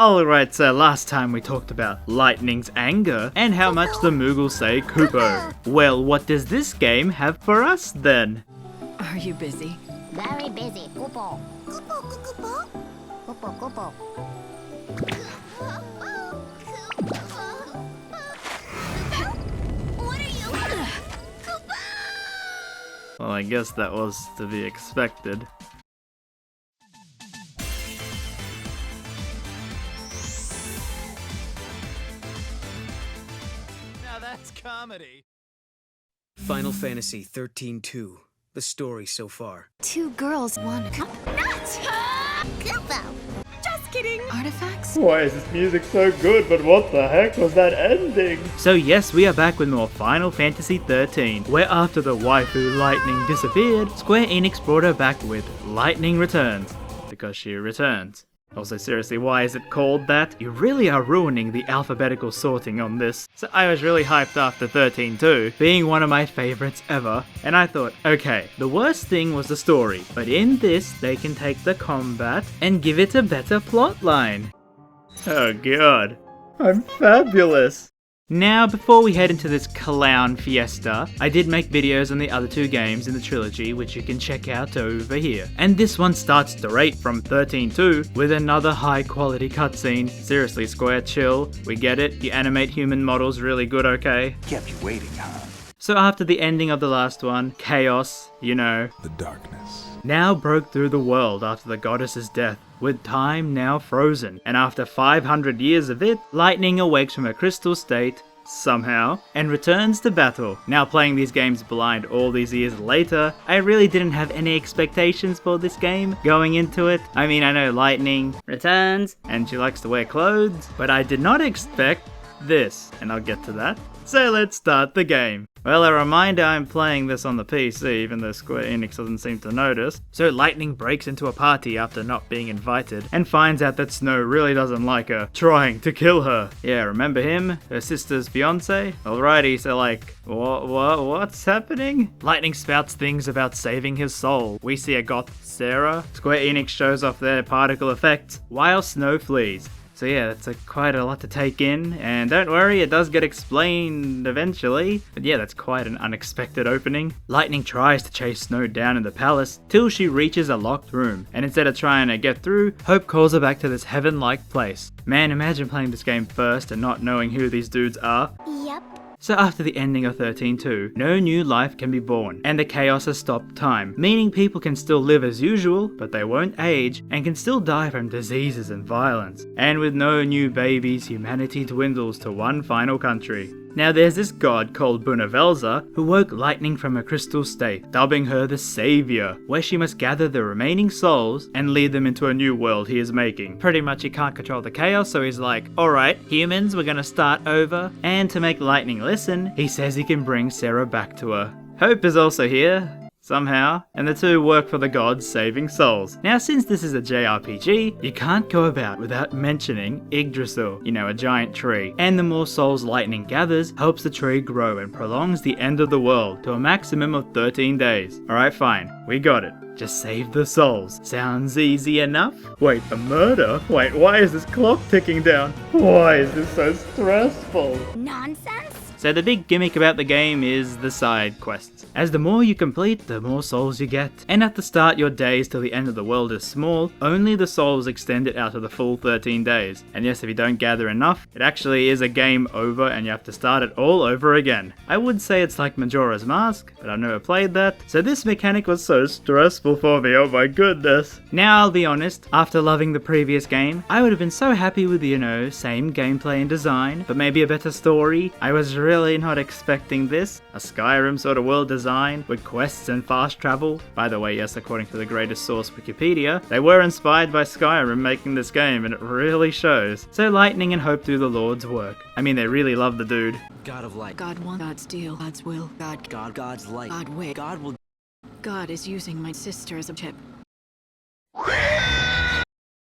Alright, so last time we talked about Lightning's anger and how much the Moogles say Kupo. Well, what does this game have for us then? Are you busy? Very busy. Kupo. Kupo, kupo. Kupo, kupo. What are you? Kupo! Well, I guess that was to be expected. Now that's comedy. Final Fantasy 13-2. The story so far. Two girls, one cup. Nuts! Kupo. Just kidding. Artifacts? Why is this music so good, but what the heck was that ending? So yes, we are back with more Final Fantasy 13, where after the waifu Lightning disappeared, Square Enix brought her back with Lightning Returns, because she returns. Also, seriously, why is it called that? You really are ruining the alphabetical sorting on this. So I was really hyped after 13-2, being one of my favorites ever, and I thought, okay, the worst thing was the story, but in this, they can take the combat and give it a better plotline. Oh god, I'm fabulous! Now, before we head into this clown fiesta, I did make videos on the other two games in the trilogy, which you can check out over here. And this one starts straight from 13-2 with another high quality cutscene. Seriously, Square, chill. We get it. You animate human models really good, okay? Kept you waiting, huh? So after the ending of the last one, chaos, you know, The darkness. now broke through the world after the goddess's death, with time now frozen, and after 500 years of it, Lightning awakes from a crystal state, somehow, and returns to battle. Now playing these games blind all these years later, I really didn't have any expectations for this game going into it. I mean, I know Lightning returns, and she likes to wear clothes, but I did not expect this, and I'll get to that. So let's start the game. Well, a reminder, I'm playing this on the PC, even though Square Enix doesn't seem to notice. So Lightning breaks into a party after not being invited, and finds out that Snow really doesn't like her, trying to kill her. Yeah, remember him? Her sister's fiance? Alrighty, so like, what's happening? Lightning spouts things about saving his soul. We see a goth Sarah. Square Enix shows off their particle effects, while Snow flees. So yeah, that's quite a lot to take in, and don't worry, it does get explained eventually. But yeah, that's quite an unexpected opening. Lightning tries to chase Snow down in the palace, till she reaches a locked room, and instead of trying to get through, Hope calls her back to this heaven-like place. Man, imagine playing this game first and not knowing who these dudes are. Yep. So after the ending of 13-2, no new life can be born, and the chaos has stopped time, meaning people can still live as usual, but they won't age, and can still die from diseases and violence. And with no new babies, humanity dwindles to one final country. Now there's this god called Bunavelza who woke Lightning from a crystal state, dubbing her the Savior, where she must gather the remaining souls and lead them into a new world he is making. Pretty much he can't control the chaos, so he's like, alright, humans, we're gonna start over, and to make Lightning listen, he says he can bring Sarah back to her. Hope is also here, somehow, and the two work for the gods saving souls. Now since this is a JRPG, you can't go about without mentioning Yggdrasil, you know, a giant tree. And the more souls Lightning gathers, helps the tree grow and prolongs the end of the world to a maximum of 13 days. Alright, fine, we got it. Just save the souls. Sounds easy enough? Wait, a murder? Wait, why is this clock ticking down? Why is this so stressful? Nonsense? So the big gimmick about the game is the side quests. As the more you complete, the more souls you get. And at the start, your days till the end of the world is small, only the souls extend it out to the full 13 days. And yes, if you don't gather enough, it actually is a game over and you have to start it all over again. I would say it's like Majora's Mask, but I've never played that, so this mechanic was so stressful for me, oh my goodness. Now I'll be honest, after loving the previous game, I would have been so happy with, you know, same gameplay and design, but maybe a better story. I was really not expecting this. A Skyrim sort of world design with quests and fast travel. By the way, yes, according to the greatest source, Wikipedia, they were inspired by Skyrim making this game, and it really shows. So Lightning and Hope do the Lord's work. I mean, they really love the dude. God of light. God wants, God steal, God's will, God's light. God will. God will. God is using my sister as a chip.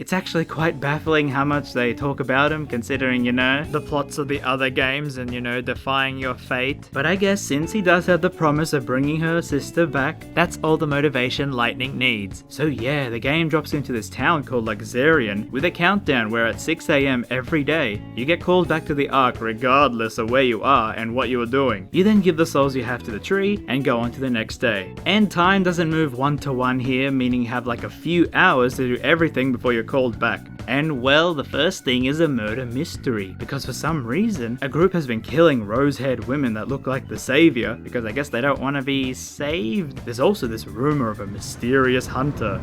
It's actually quite baffling how much they talk about him, considering, you know, the plots of the other games and, you know, defying your fate. But I guess since he does have the promise of bringing her sister back, that's all the motivation Lightning needs. So yeah, the game drops into this town called Luxurion with a countdown where at 6 AM every day, you get called back to the Ark regardless of where you are and what you are doing. You then give the souls you have to the tree and go on to the next day. And time doesn't move 1-to-1 here, meaning you have like a few hours to do everything before you're called back. And well, the first thing is a murder mystery, because for some reason, a group has been killing rose-haired women that look like the savior, because I guess they don't want to be saved. There's also this rumor of a mysterious hunter.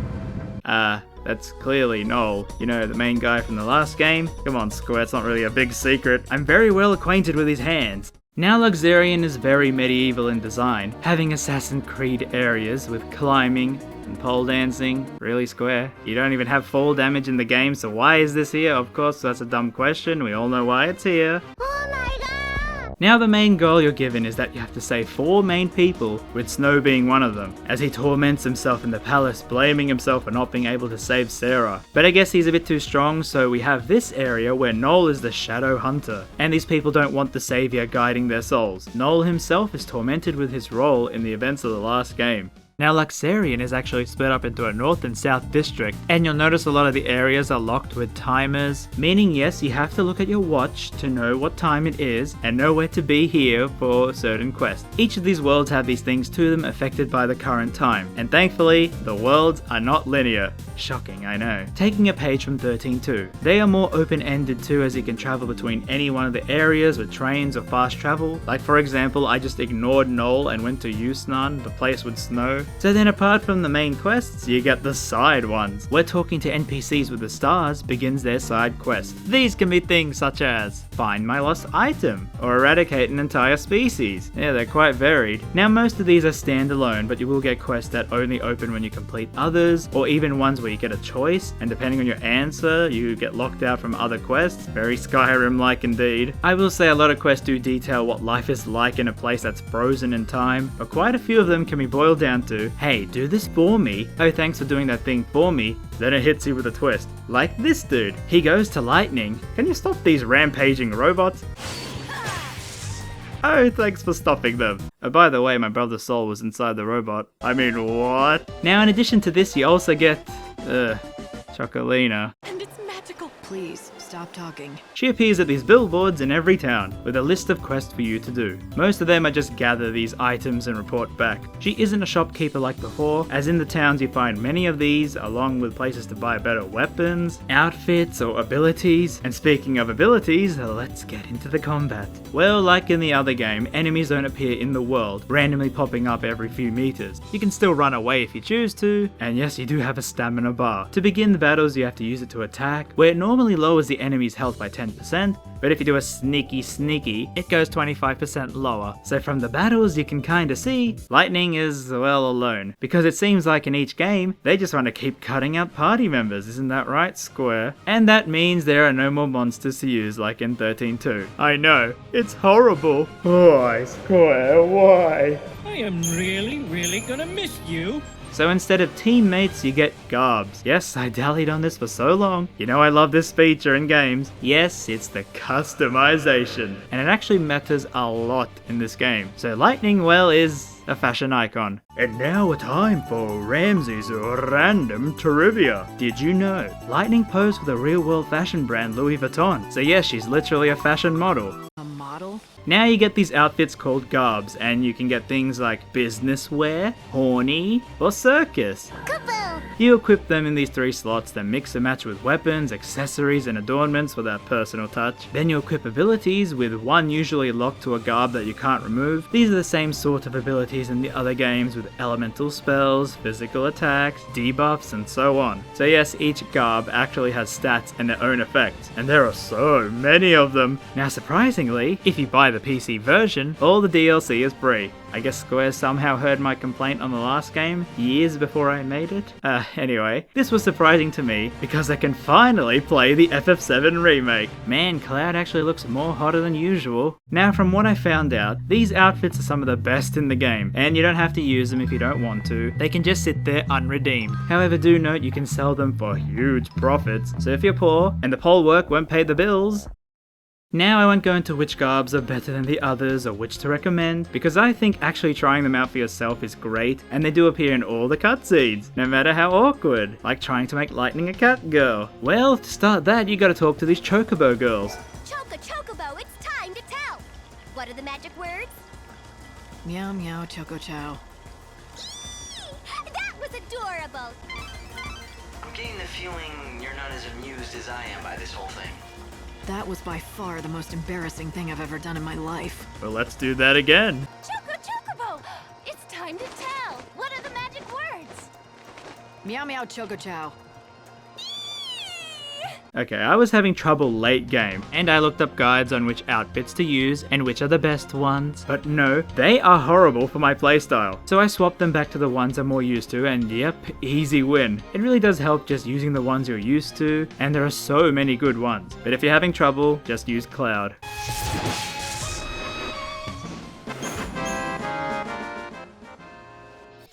That's clearly Noel. You know, the main guy from the last game? Come on, Square, it's not really a big secret. I'm very well acquainted with his hands. Now Luxurion is very medieval in design, having Assassin's Creed areas with climbing and pole dancing. Really, Square? You don't even have fall damage in the game, so why is this here? Of course, that's a dumb question. We all know why it's here. Oh my god! Now the main goal you're given is that you have to save 4 main people, with Snow being one of them, as he torments himself in the palace, blaming himself for not being able to save Sarah. But I guess he's a bit too strong, so we have this area where Noel is the Shadow Hunter, and these people don't want the savior guiding their souls. Noel himself is tormented with his role in the events of the last game. Now Luxurion is actually split up into a north and south district, and you'll notice a lot of the areas are locked with timers, meaning yes, you have to look at your watch to know what time it is and know where to be here for certain quests. Each of these worlds have these things to them affected by the current time, and thankfully, the worlds are not linear. Shocking, I know. Taking a page from 13.2. They are more open-ended too, as you can travel between any one of the areas with trains or fast travel. Like for example, I just ignored Noel and went to Yusnan, the place with snow. So then apart from the main quests, you get the side ones, where talking to NPCs with the stars begins their side quest. These can be things such as find my lost item, or eradicate an entire species. Yeah, they're quite varied. Now most of these are standalone, but you will get quests that only open when you complete others, or even ones where you get a choice, and depending on your answer, you get locked out from other quests. Very Skyrim-like indeed. I will say a lot of quests do detail what life is like in a place that's frozen in time, but quite a few of them can be boiled down to, hey, do this for me. Oh, thanks for doing that thing for me. Then it hits you with a twist. Like this dude. He goes to Lightning. Can you stop these rampaging robots? Oh, thanks for stopping them. Oh, by the way, my brother's soul was inside the robot. I mean, what? Now, in addition to this, you also get, Chaka Lena. And it's magical. Please, stop talking. She appears at these billboards in every town, with a list of quests for you to do. Most of them are just gather these items and report back. She isn't a shopkeeper like before, as in the towns you find many of these, along with places to buy better weapons, outfits, or abilities. And speaking of abilities, let's get into the combat. Well, like in the other game, enemies don't appear in the world, randomly popping up every few meters. You can still run away if you choose to, and yes, you do have a stamina bar. To begin the battles, you have to use it to attack, where it normally lowers the enemy's health by 10%, but if you do a sneaky, it goes 25% lower. So from the battles you can kinda see, Lightning is, well, alone. Because it seems like in each game, they just want to keep cutting out party members, isn't that right, Square? And that means there are no more monsters to use like in 13.2. I know, it's horrible. Why, Square, why? I am really gonna miss you. So instead of teammates, you get garbs. Yes, I dallied on this for so long. You know I love this feature in games. Yes, it's the customization. And it actually matters a lot in this game. So Lightning, well, is a fashion icon. And now a time for RamZaes random trivia. Did you know? Lightning posed for the real-world fashion brand Louis Vuitton. So yes, she's literally a fashion model. A model? Now you get these outfits called garbs, and you can get things like business wear, horny, or circus. Kupo! You equip them in these 3 slots, then mix and match with weapons, accessories, and adornments for that personal touch. Then you equip abilities, with one usually locked to a garb that you can't remove. These are the same sort of abilities in the other games with elemental spells, physical attacks, debuffs, and so on. So yes, each garb actually has stats and their own effects, and there are so many of them. Now surprisingly, if you buy buy the PC version, all the DLC is free. I guess Square somehow heard my complaint on the last game, years before I made it. Anyway, this was surprising to me, because I can finally play the FF7 remake. Man, Cloud actually looks more hotter than usual. Now from what I found out, these outfits are some of the best in the game, and you don't have to use them if you don't want to. They can just sit there unredeemed. However, do note you can sell them for huge profits, so if you're poor, and the pole work won't pay the bills. Now I won't go into which garbs are better than the others or which to recommend, because I think actually trying them out for yourself is great, and they do appear in all the cutscenes, no matter how awkward, like trying to make Lightning a cat girl. Well, to start that, you gotta talk to these Chocobo girls. Chocobo, it's time to tell! What are the magic words? Meow meow choco chow. That was adorable! I'm getting the feeling you're not as amused as I am by this whole thing. That was by far the most embarrassing thing I've ever done in my life. Well, let's do that again. Chocobo! It's time to tell! What are the magic words? Meow meow choco chow. Okay, I was having trouble late game, and I looked up guides on which outfits to use and which are the best ones, but no, they are horrible for my playstyle. So I swapped them back to the ones I'm more used to, and yep, easy win. It really does help just using the ones you're used to, and there are so many good ones. But if you're having trouble, just use Cloud.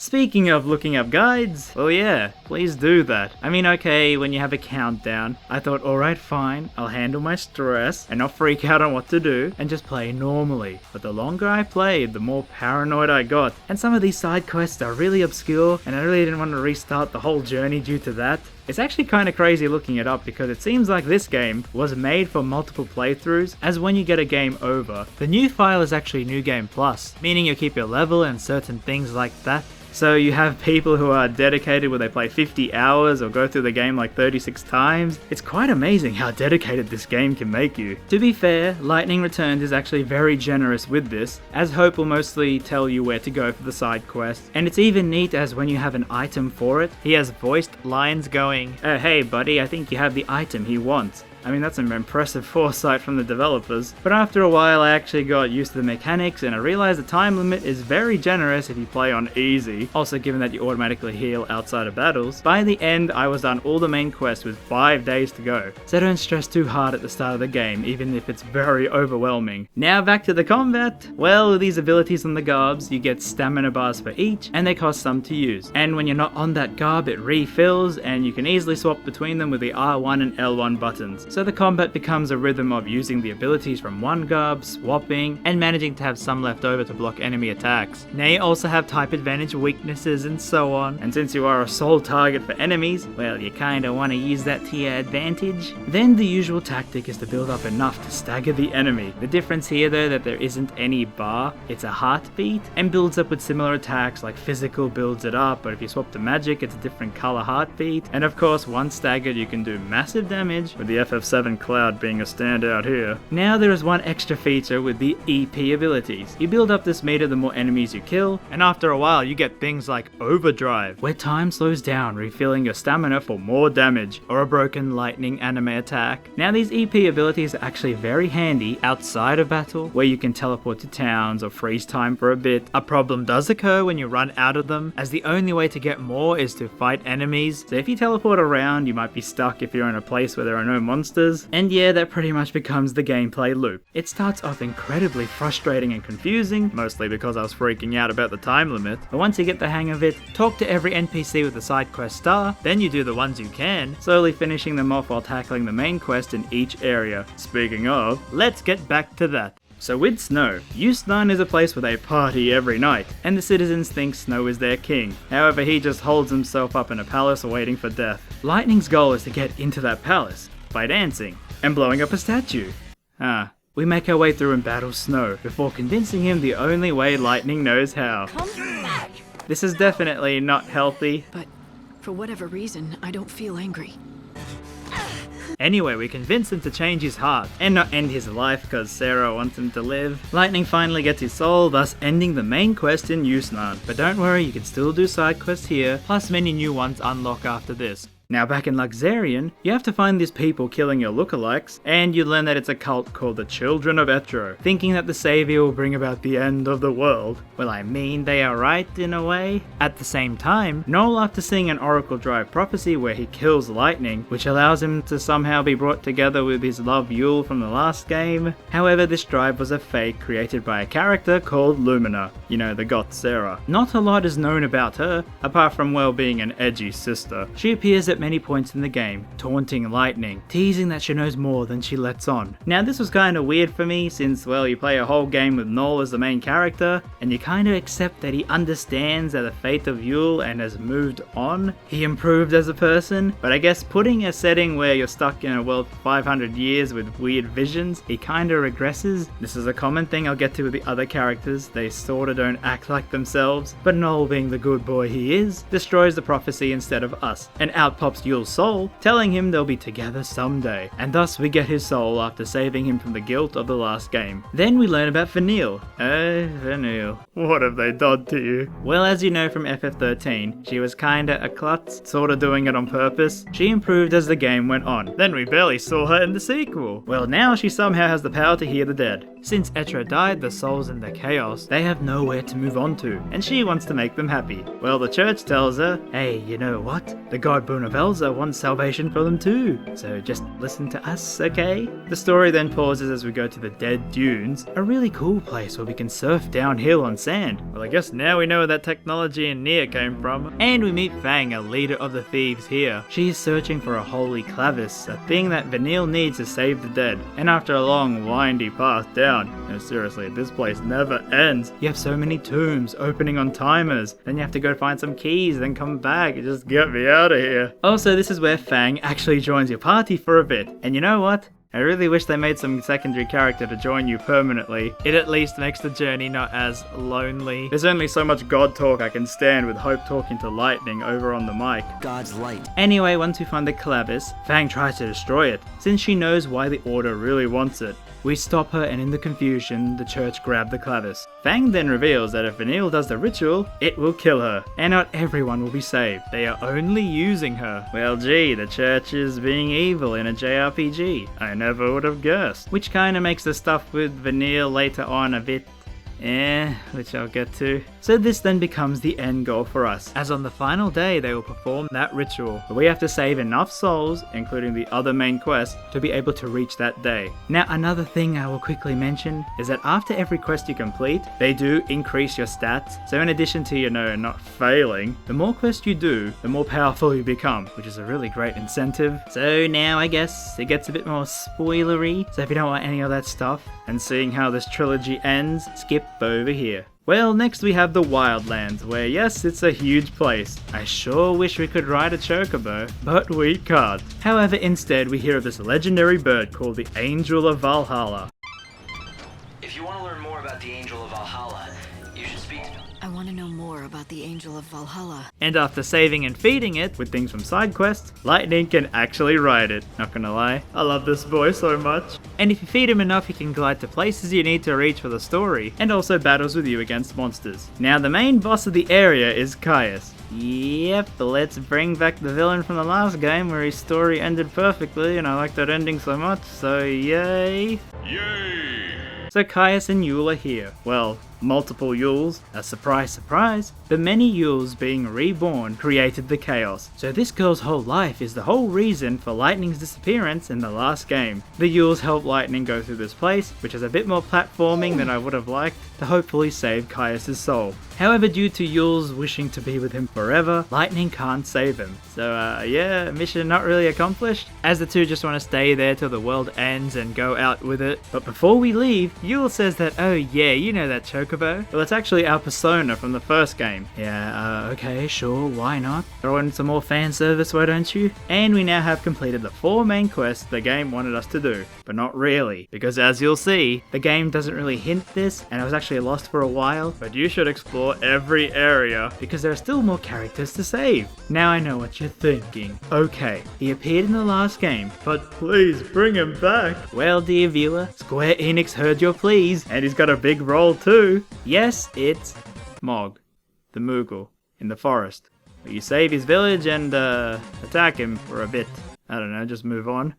Speaking of looking up guides, well yeah, please do that. I mean, okay, when you have a countdown, I thought alright fine, I'll handle my stress and not freak out on what to do and just play normally. But the longer I played, the more paranoid I got, and some of these side quests are really obscure and I really didn't want to restart the whole journey due to that. It's actually kinda crazy looking it up because it seems like this game was made for multiple playthroughs, as when you get a game over, the new file is actually New Game Plus, meaning you keep your level and certain things like that. So you have people who are dedicated where they play 50 hours or go through the game like 36 times. It's quite amazing how dedicated this game can make you. To be fair, Lightning Returns is actually very generous with this, as Hope will mostly tell you where to go for the side quests, and it's even neat as when you have an item for it, he has voiced lines going, hey buddy, I think you have the item he wants. I mean, that's an impressive foresight from the developers. But after a while I actually got used to the mechanics and I realized the time limit is very generous if you play on easy, also given that you automatically heal outside of battles. By the end I was done all the main quests with 5 days to go, so don't stress too hard at the start of the game even if it's very overwhelming. Now back to the combat. Well, with these abilities on the garbs you get stamina bars for each and they cost some to use, and when you're not on that garb it refills and you can easily swap between them with the R1 and L1 buttons. So the combat becomes a rhythm of using the abilities from one garb, swapping, and managing to have some left over to block enemy attacks. Now you also have type advantage weaknesses and so on, and since you are a sole target for enemies, well you kinda wanna use that to your advantage. Then the usual tactic is to build up enough to stagger the enemy. The difference here though that there isn't any bar, it's a heartbeat, and builds up with similar attacks like physical builds it up, but if you swap to magic it's a different color heartbeat, and of course once staggered you can do massive damage, with the FF7 Cloud being a standout here. Now there is one extra feature with the EP abilities. You build up this meter the more enemies you kill, and after a while you get things like Overdrive, where time slows down, refilling your stamina for more damage, or a broken lightning anime attack. Now these EP abilities are actually very handy outside of battle, where you can teleport to towns or freeze time for a bit. A problem does occur when you run out of them, as the only way to get more is to fight enemies, so if you teleport around you might be stuck if you're in a place where there are no monsters, and yeah, that pretty much becomes the gameplay loop. It starts off incredibly frustrating and confusing, mostly because I was freaking out about the time limit, but once you get the hang of it, talk to every NPC with the side quest star, then you do the ones you can, slowly finishing them off while tackling the main quest in each area. Speaking of, let's get back to that. So with Snow, Yusnan is a place where they party every night, and the citizens think Snow is their king. However, he just holds himself up in a palace waiting for death. Lightning's goal is to get into that palace by dancing and blowing up a statue. We make our way through and battle Snow before convincing him the only way Lightning knows how. Come back! This is definitely not healthy. But for whatever reason, I don't feel angry. Anyway, we convince him to change his heart and not end his life because Sarah wants him to live. Lightning finally gets his soul, thus ending the main quest in Yusnan. But don't worry, you can still do side quests here, plus many new ones unlock after this. Now back in Luxarian, you have to find these people killing your lookalikes, and you learn that it's a cult called the Children of Etro, thinking that the savior will bring about the end of the world. Well, I mean, they are right in a way. At the same time, Noel, after seeing an Oracle Drive prophecy where he kills Lightning, which allows him to somehow be brought together with his love Yule from the last game. However, this drive was a fake created by a character called Lumina, you know, the goth Sarah. Not a lot is known about her, apart from well being an edgy sister. She appears at many points in the game, taunting Lightning, teasing that she knows more than she lets on. Now this was kinda weird for me since, well, you play a whole game with Noel as the main character, and you kinda accept that he understands the fate of Yule and has moved on. He improved as a person, but I guess putting a setting where you're stuck in a world for 500 years with weird visions, he kinda regresses. This is a common thing I'll get to with the other characters, they sorta don't act like themselves, but Noel, being the good boy he is, destroys the prophecy instead of us, and out pops Yule's soul, telling him they'll be together someday, and thus we get his soul after saving him from the guilt of the last game. Then we learn about Vanille. Vanille, what have they done to you? Well, as you know from FF13, she was kinda a klutz, sorta doing it on purpose. She improved as the game went on. Then we barely saw her in the sequel. Well, now she somehow has the power to hear the dead. Since Etro died, the souls in the chaos, they have nowhere to move on to, and she wants to make them happy. Well, the church tells her, hey, you know what? The god Bonavelza wants salvation for them too, so just listen to us, okay? The story then pauses as we go to the Dead Dunes, a really cool place where we can surf downhill on sand. Well, I guess now we know where that technology in Nier came from. And we meet Fang, a leader of the thieves here. She is searching for a holy clavis, a thing that Vanille needs to save the dead. And after a long, windy path down, no seriously, this place never ends. You have so many tombs opening on timers, then you have to go find some keys, then come back, just get me out of here. Also, this is where Fang actually joins your party for a bit, and you know what? I really wish they made some secondary character to join you permanently. It at least makes the journey not as lonely. There's only so much God talk I can stand with Hope talking to Lightning over on the mic. God's light. Anyway, once we find the clavis, Fang tries to destroy it, since she knows why the Order really wants it. We stop her, and in the confusion, the church grab the clavis. Fang then reveals that if Vanille does the ritual, it will kill her, and not everyone will be saved. They are only using her. Well gee, the church is being evil in a JRPG. I never would have guessed. Which kinda makes the stuff with Vanille later on a bit which I'll get to. So this then becomes the end goal for us, as on the final day they will perform that ritual, but we have to save enough souls, including the other main quest, to be able to reach that day. Now another thing I will quickly mention is that after every quest you complete, they do increase your stats, so in addition to, you know, not failing, the more quests you do, the more powerful you become, which is a really great incentive. So now I guess it gets a bit more spoilery, so if you don't want any of that stuff, and seeing how this trilogy ends, skip over here. Well, next we have the Wildlands, where yes, it's a huge place. I sure wish we could ride a chocobo, but we can't. However, instead we hear of this legendary bird called the Angel of Valhalla. If you want to learn more about the Angel of Valhalla, you should speak to... I want to know more about the Angel of Valhalla. And after saving and feeding it with things from side quests, Lightning can actually ride it. Not gonna lie, I love this boy so much. And if you feed him enough, he can glide to places you need to reach for the story, and also battles with you against monsters. Now the main boss of the area is Caius. Yep, let's bring back the villain from the last game where his story ended perfectly, and I like that ending so much, so yay! Yay! So Caius and Yule are here. Well, multiple Yules, a surprise surprise, but many Yules being reborn created the chaos. So this girl's whole life is the whole reason for Lightning's disappearance in the last game. The Yules help Lightning go through this place, which is a bit more platforming than I would have liked, to hopefully save Caius' soul. However, due to Yules wishing to be with him forever, Lightning can't save him. So yeah, mission not really accomplished, as the two just want to stay there till the world ends and go out with it. But before we leave, Yule says that, oh yeah, you know that Chocobo? Well, it's actually our persona from the first game. Yeah, okay, sure, why not? Throw in some more fan service, why don't you? And we now have completed the 4 main quests the game wanted us to do. But not really, because as you'll see, the game doesn't really hint this, and I was actually lost for a while, but you should explore every area, because there are still more characters to save. Now I know what you're thinking. Okay, he appeared in the last game, but please bring him back. Well, dear viewer, Square Enix heard your pleas, and he's got a big role too. Yes, it's Mog, the Moogle, in the forest. You save his village and attack him for a bit. I don't know, just move on.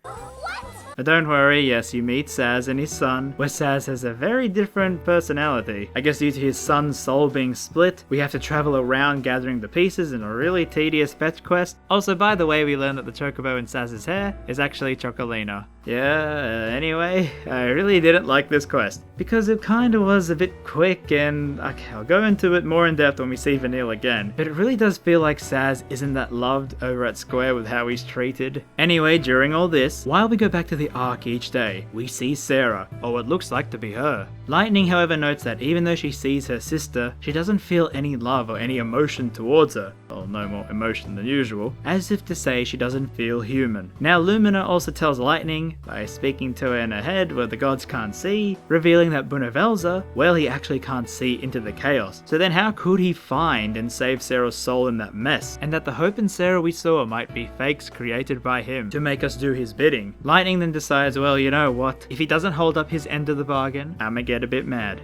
But don't worry, yes, you meet Saz and his son, where Saz has a very different personality. I guess due to his son's soul being split, we have to travel around gathering the pieces in a really tedious fetch quest. Also, by the way, we learned that the chocobo in Saz's hair is actually Chaka Lena. Yeah, anyway, I really didn't like this quest, because it kinda was a bit quick and, okay, I'll go into it more in depth when we see Vanille again, but it really does feel like Saz isn't that loved over at Square with how he's treated. Anyway, during all this, while we go back to the arc each day, we see Sarah, or what looks like to be her. Lightning, however, notes that even though she sees her sister, she doesn't feel any love or any emotion towards her. Well, no more emotion than usual, as if to say she doesn't feel human. Now Lumina also tells Lightning, by speaking to her in her head where the gods can't see, revealing that Bunavelza, well, he actually can't see into the chaos. So then how could he find and save Sarah's soul in that mess? And that the hope in Sarah we saw might be fakes created by him to make us do his bidding. Lightning then decides, well, you know what, if he doesn't hold up his end of the bargain, I'ma get a bit mad.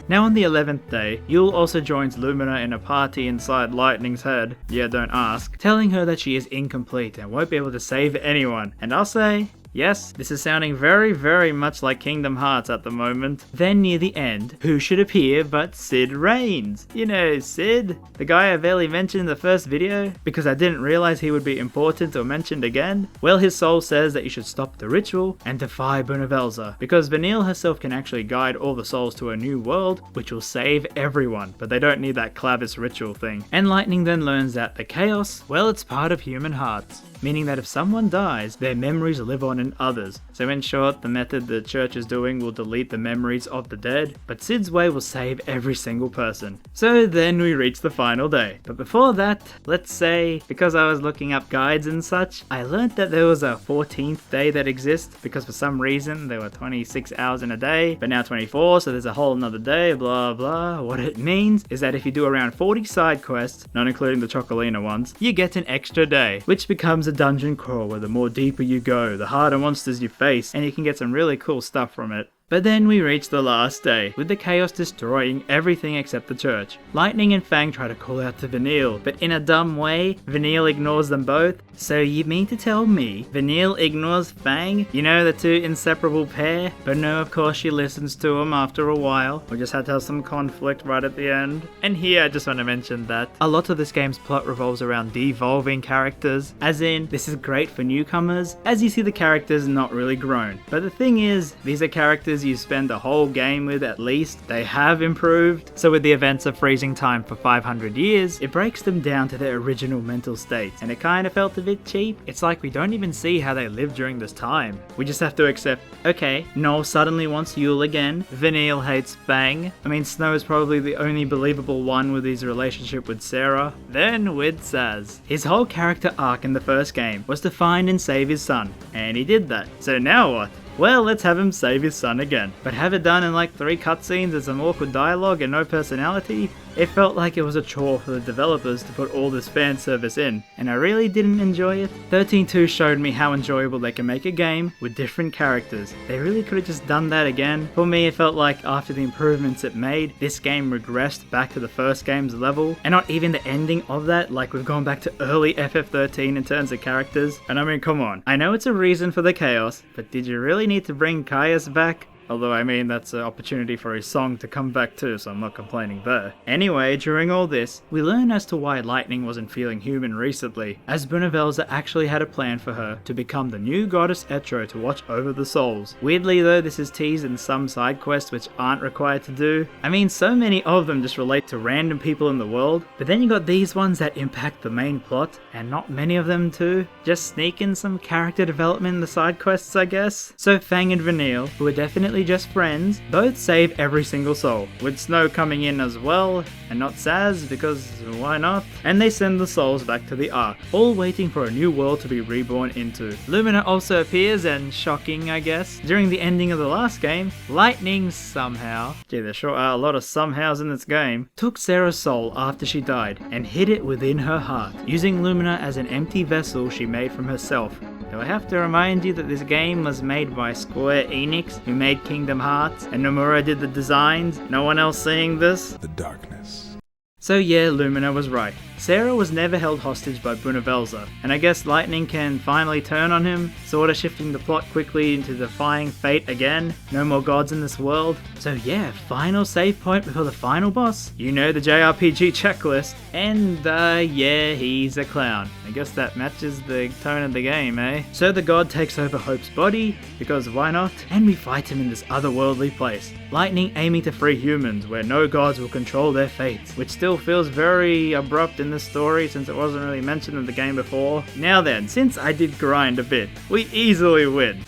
Now on the 11th day, Yule also joins Lumina in a party inside Lightning's head, yeah, don't ask, telling her that she is incomplete and won't be able to save anyone. And I'll say, yes, this is sounding very, very much like Kingdom Hearts at the moment. Then near the end, who should appear but Sid Reigns? You know, Sid, the guy I barely mentioned in the first video because I didn't realize he would be important or mentioned again. Well, his soul says that you should stop the ritual and defy Bunavelza, because Vanille herself can actually guide all the souls to a new world, which will save everyone, but they don't need that Clavis ritual thing. And Lightning then learns that the chaos, well, it's part of human hearts, meaning that if someone dies, their memories live on in others. So in short, the method the church is doing will delete the memories of the dead, but Sid's way will save every single person. So then we reach the final day. But before that, let's say, because I was looking up guides and such, I learned that there was a 14th day that exists, because for some reason there were 26 hours in a day, but now 24, so there's a whole another day, blah blah. What it means is that if you do around 40 side quests, not including the Chaka Lena ones, you get an extra day, which becomes a dungeon crawl where the more deeper you go, the harder monsters you face, and you can get some really cool stuff from it. But then we reach the last day, with the chaos destroying everything except the church. Lightning and Fang try to call out to Vanille, but in a dumb way, Vanille ignores them both. So you mean to tell me Vanille ignores Fang? You know, the two inseparable pair? But no, of course she listens to him after a while. We just had to have some conflict right at the end. And here I just want to mention that a lot of this game's plot revolves around devolving characters, as in, this is great for newcomers, as you see the characters not really grown. But the thing is, these are characters you spend the whole game with at least. They have improved, so with the events of freezing time for 500 years, it breaks them down to their original mental states, and it kinda felt a bit cheap. It's like we don't even see how they lived during this time. We just have to accept, okay, Noel suddenly wants Yule again, Vanille hates Fang, I mean Snow is probably the only believable one with his relationship with Sarah, then with Saz. His whole character arc in the first game was to find and save his son, and he did that. So now what? Well, let's have him save his son again. But have it done in like 3 cutscenes and some awkward dialogue and no personality? It felt like it was a chore for the developers to put all this fan service in, and I really didn't enjoy it. 13.2 showed me how enjoyable they can make a game with different characters. They really could have just done that again. For me, it felt like after the improvements it made, this game regressed back to the first game's level, and not even the ending of that, like we've gone back to early FF13 in terms of characters. And I mean, come on. I know it's a reason for the chaos, but did you really need to bring Caius back? Although, I mean, that's an opportunity for his song to come back too, so I'm not complaining there. Anyway, during all this, we learn as to why Lightning wasn't feeling human recently, as Bunavelza actually had a plan for her to become the new goddess Etro to watch over the souls. Weirdly though, this is teased in some side quests which aren't required to do. I mean, so many of them just relate to random people in the world, but then you got these ones that impact the main plot, and not many of them too. Just sneak in some character development in the side quests, I guess. So Fang and Vanille, who are definitely just friends, both save every single soul, with Snow coming in as well, and not Saz, because why not? And they send the souls back to the Ark, all waiting for a new world to be reborn into. Lumina also appears, and shocking I guess, during the ending of the last game, Lightning somehow, gee there sure are a lot of somehows in this game, took Sarah's soul after she died, and hid it within her heart, using Lumina as an empty vessel she made from herself. Do I have to remind you that this game was made by Square Enix, who made Kingdom Hearts, and Nomura did the designs? No one else seeing this? The darkness. So yeah, Lumina was right. Sarah was never held hostage by Bunavelza, and I guess lightning can finally turn on him, sorta shifting the plot quickly into defying fate again. No more gods in this world. So yeah, final save point before the final boss. You know the JRPG checklist, and yeah, he's a clown. I guess that matches the tone of the game, eh? So the god takes over Hope's body, because why not? And we fight him in this otherworldly place. Lightning aiming to free humans, where no gods will control their fates, which still feels very abrupt in this story since it wasn't really mentioned in the game before. Now then, since I did grind a bit, we easily win.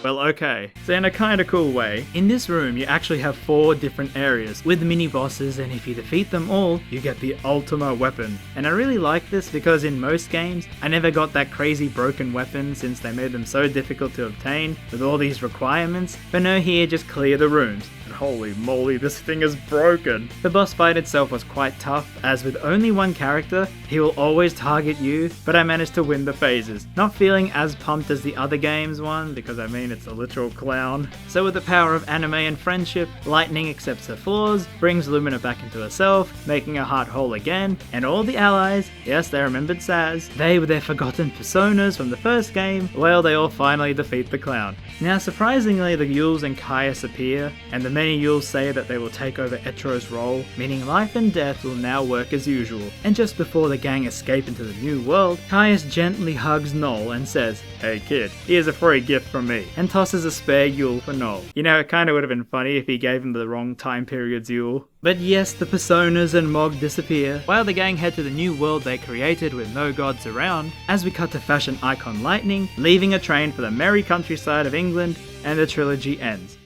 Well, okay, so in a kinda cool way, in this room you actually have 4 different areas with mini bosses, and if you defeat them all, you get the Ultima weapon. And I really like this because in most games, I never got that crazy broken weapon since they made them so difficult to obtain with all these requirements, but no, here just clear the rooms. And holy moly, this thing is broken. The boss fight itself was quite tough, as with only one character, he will always target you, but I managed to win the phases. Not feeling as pumped as the other games one, because I mean it's a literal clown. So with the power of anime and friendship, Lightning accepts her flaws, brings Lumina back into herself, making her heart whole again, and all the allies, yes they remembered Saz, they with their forgotten personas from the first game, well they all finally defeat the clown. Now surprisingly the Yules and Caius appear, and the many Yules say that they will take over Etro's role, meaning life and death will now work as usual. And just before the gang escape into the new world, Caius gently hugs Noel and says, "Hey kid, here's a free gift from me," and tosses a spare Yule for Noel. You know, it kinda would have been funny if he gave him the wrong time period's Yule. But yes, the personas and Mog disappear, while the gang head to the new world they created with no gods around, as we cut to fashion icon Lightning, leaving a train for the merry countryside of England, and the trilogy ends.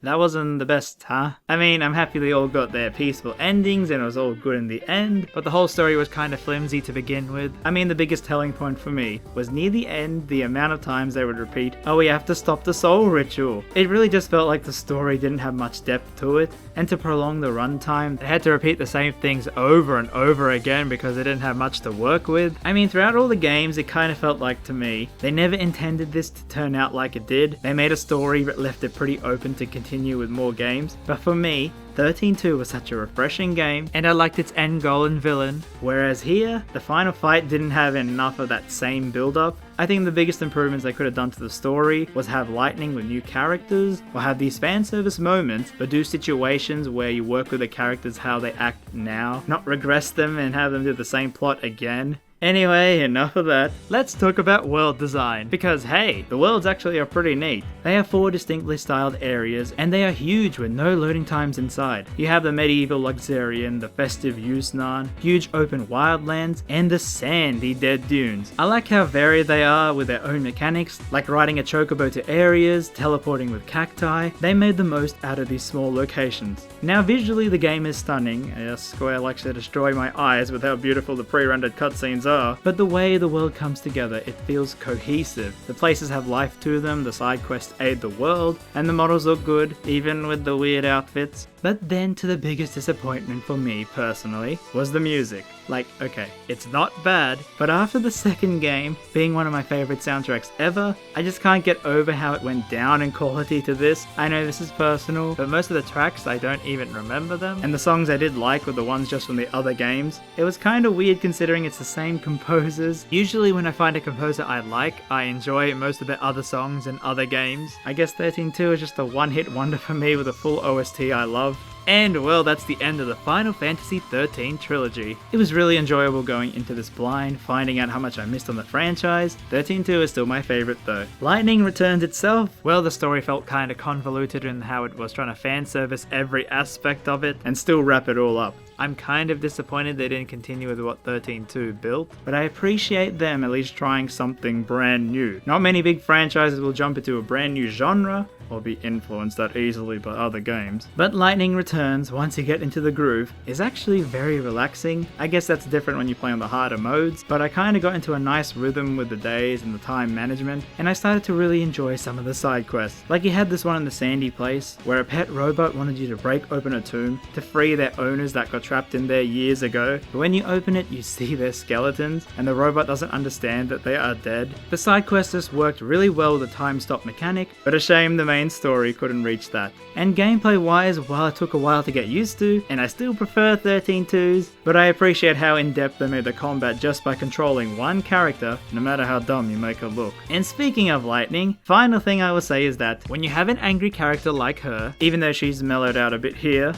That wasn't the best, huh? I mean, I'm happy they all got their peaceful endings and it was all good in the end, but the whole story was kind of flimsy to begin with. I mean, the biggest telling point for me was near the end, the amount of times they would repeat, "Oh, we have to stop the soul ritual." It really just felt like the story didn't have much depth to it, and to prolong the runtime, they had to repeat the same things over and over again because they didn't have much to work with. I mean, throughout all the games, it kind of felt like to me, they never intended this to turn out like it did. They made a story but left it pretty open to continue with more games, but for me, 13-2 was such a refreshing game, and I liked its end goal and villain, whereas here, the final fight didn't have enough of that same build-up. I think the biggest improvements they could have done to the story was have Lightning with new characters, or have these fan service moments, but do situations where you work with the characters how they act now, not regress them and have them do the same plot again. Anyway, enough of that. Let's talk about world design, because hey, the worlds actually are pretty neat. They have 4 distinctly styled areas, and they are huge with no loading times inside. You have the medieval Luxurian, the festive Yusnan, huge open wildlands, and the sandy dead dunes. I like how varied they are with their own mechanics, like riding a chocobo to areas, teleporting with cacti. They made the most out of these small locations. Now visually the game is stunning. Yes, Square likes to destroy my eyes with how beautiful the pre-rendered cutscenes are. But the way the world comes together, it feels cohesive. The places have life to them, the side quests aid the world, and the models look good, even with the weird outfits. But then to the biggest disappointment for me personally, was the music. Like, okay, it's not bad, but after the second game, being one of my favorite soundtracks ever, I just can't get over how it went down in quality to this. I know this is personal, but most of the tracks I don't even remember them, and the songs I did like were the ones just from the other games. It was kinda weird considering it's the same composers. Usually when I find a composer I like, I enjoy most of their other songs in other games. I guess 13-2 is just a one-hit wonder for me with a full OST I love. And well, that's the end of the Final Fantasy XIII trilogy. It was really enjoyable going into this blind, finding out how much I missed on the franchise. 13-2 is still my favorite though. Lightning returns itself. Well, the story felt kinda convoluted in how it was trying to fan service every aspect of it and still wrap it all up. I'm kind of disappointed they didn't continue with what 13-2 built, but I appreciate them at least trying something brand new. Not many big franchises will jump into a brand new genre, or be influenced that easily by other games. But Lightning Returns, once you get into the groove, is actually very relaxing. I guess that's different when you play on the harder modes, but I kinda got into a nice rhythm with the days and the time management, and I started to really enjoy some of the side quests. Like you had this one in the sandy place, where a pet robot wanted you to break open a tomb to free their owners that got trapped in there years ago, but when you open it you see their skeletons, and the robot doesn't understand that they are dead. The side quests just worked really well with the time stop mechanic, but a shame the main main story couldn't reach that. And gameplay wise, while it took a while to get used to, and I still prefer 13-2's, but I appreciate how in-depth they made the combat just by controlling one character, no matter how dumb you make her look. And speaking of Lightning, final thing I will say is that when you have an angry character like her, even though she's mellowed out a bit here,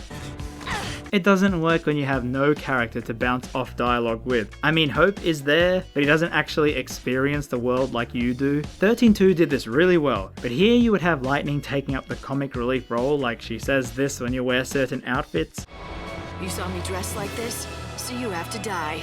it doesn't work when you have no character to bounce off dialogue with. I mean, Hope is there, but he doesn't actually experience the world like you do. 13-2 did this really well, but here you would have Lightning taking up the comic relief role, like she says this when you wear certain outfits. You saw me dressed like this, so you have to die.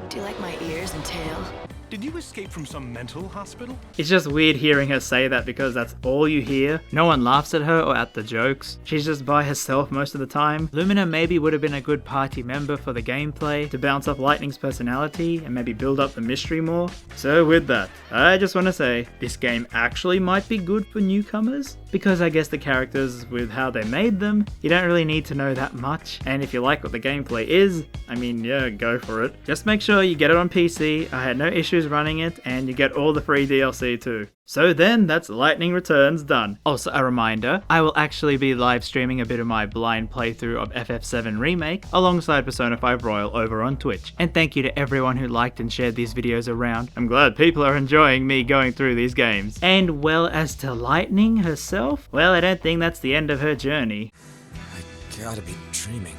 Do you like my ears and tail? Did you escape from some mental hospital? It's just weird hearing her say that because that's all you hear. No one laughs at her or at the jokes. She's just by herself most of the time. Lumina maybe would have been a good party member for the gameplay to bounce off Lightning's personality and maybe build up the mystery more. So with that, I just want to say this game actually might be good for newcomers, because I guess the characters, with how they made them, you don't really need to know that much. And if you like what the gameplay is, I mean, yeah, go for it. Just make sure you get it on PC. I had no issues running it, and you get all the free DLC too. So then, that's Lightning Returns done. Also a reminder, I will actually be live streaming a bit of my blind playthrough of FF7 Remake alongside Persona 5 Royal over on Twitch. And thank you to everyone who liked and shared these videos around. I'm glad people are enjoying me going through these games. And well, as to Lightning herself, well, I don't think that's the end of her journey. I gotta be dreaming.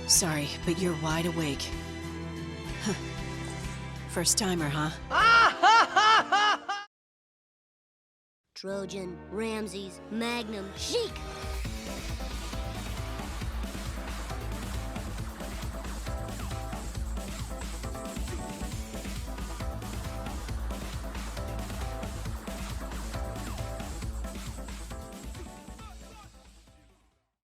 Sorry, but you're wide awake. Huh. First timer, huh? Trojan, RamZaes, Magnum, Sheik.